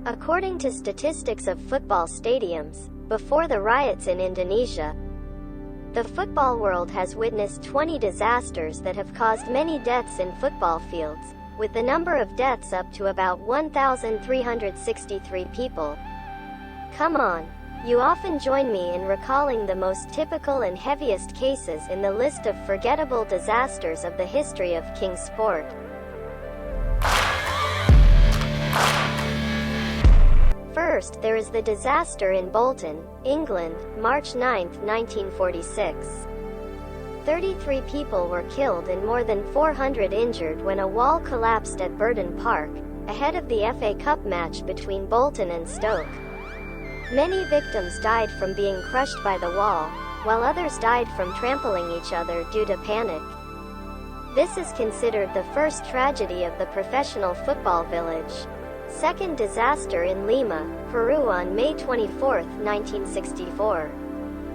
According to statistics of football stadiums, before the riots in Indonesia, the football world has witnessed 20 disasters that have caused many deaths in football fields, with the number of deaths up to about 1,363 people. Come on. You often join me in recalling the most typical and heaviest cases in the list of forgettable disasters of the history of king sport. First, there is the disaster in Bolton, England, March 9, 1946. 33 people were killed and more than 400 injured when a wall collapsed at Burton Park, ahead of the FA Cup match between Bolton and Stoke. Many victims died from being crushed by the wall, while others died from trampling each other due to panic. This is considered the first tragedy of the professional football village. Second disaster in Lima, Peru on May 24, 1964.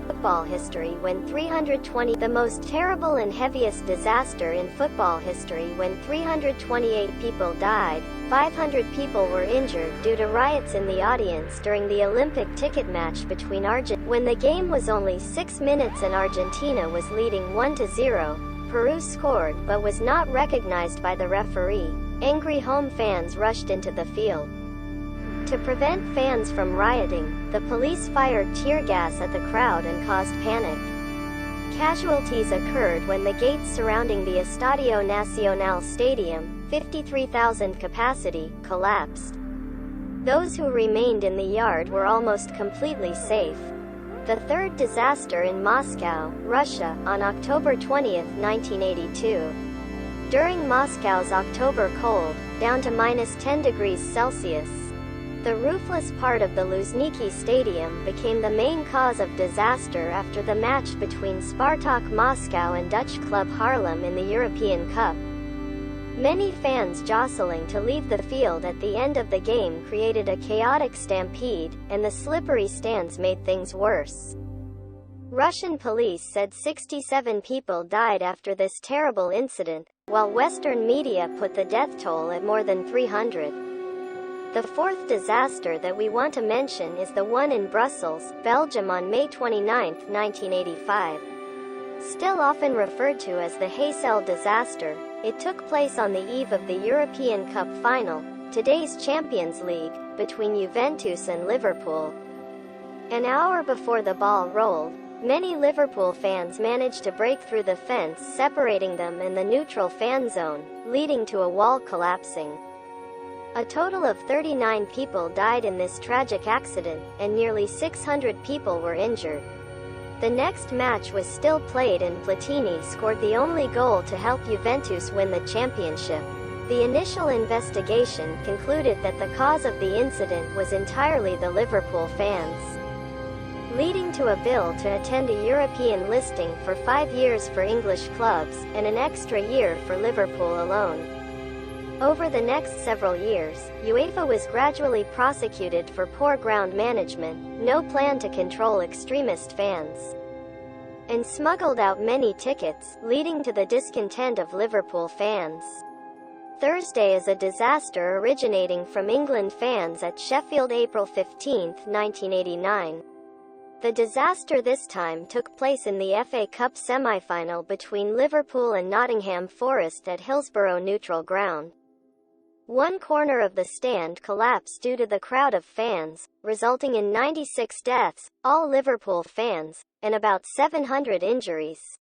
Football history when 320. The most terrible and heaviest disaster in football history when 328 people died, 500 people were injured due to riots in the audience during the Olympic ticket match between Argentina. When the game was only 6 minutes and Argentina was leading 1-0, Peru scored but was not recognized by the referee. Angry home fans rushed into the field. To prevent fans from rioting, the police fired tear gas at the crowd and caused panic. Casualties occurred when the gates surrounding the Estadio Nacional Stadium, 53,000 capacity, collapsed. Those who remained in the yard were almost completely safe. The third disaster in Moscow, Russia, on October 20, 1982. During Moscow's October cold, down to -10 degrees Celsius, the roofless part of the Luzhniki Stadium became the main cause of disaster after the match between Spartak Moscow and Dutch club Haarlem in the European Cup. Many fans jostling to leave the field at the end of the game created a chaotic stampede, and the slippery stands made things worse. Russian police said 67 people died after this terrible incident, while Western media put the death toll at more than 300. The fourth disaster that we want to mention is the one in Brussels, Belgium on May 29, 1985. Still often referred to as the Heysel disaster, it took place on the eve of the European Cup final, today's Champions League, between Juventus and Liverpool. An hour before the ball rolled, many Liverpool fans managed to break through the fence separating them and the neutral fan zone, leading to a wall collapsing. A total of 39 people died in this tragic accident, and nearly 600 people were injured. The next match was still played and Platini scored the only goal to help Juventus win the championship. The initial investigation concluded that the cause of the incident was entirely the Liverpool fans, leading to a bill to attend a European listing for 5 years for English clubs, and an extra year for Liverpool alone. Over the next several years, UEFA was gradually prosecuted for poor ground management, no plan to control extremist fans, and smuggled out many tickets, leading to the discontent of Liverpool fans. Thursday is a disaster originating from England fans at Sheffield April 15, 1989. The disaster this time took place in the FA Cup semi-final between Liverpool and Nottingham Forest at Hillsborough Neutral Ground. One corner of the stand collapsed due to the crowd of fans, resulting in 96 deaths, all Liverpool fans, and about 700 injuries.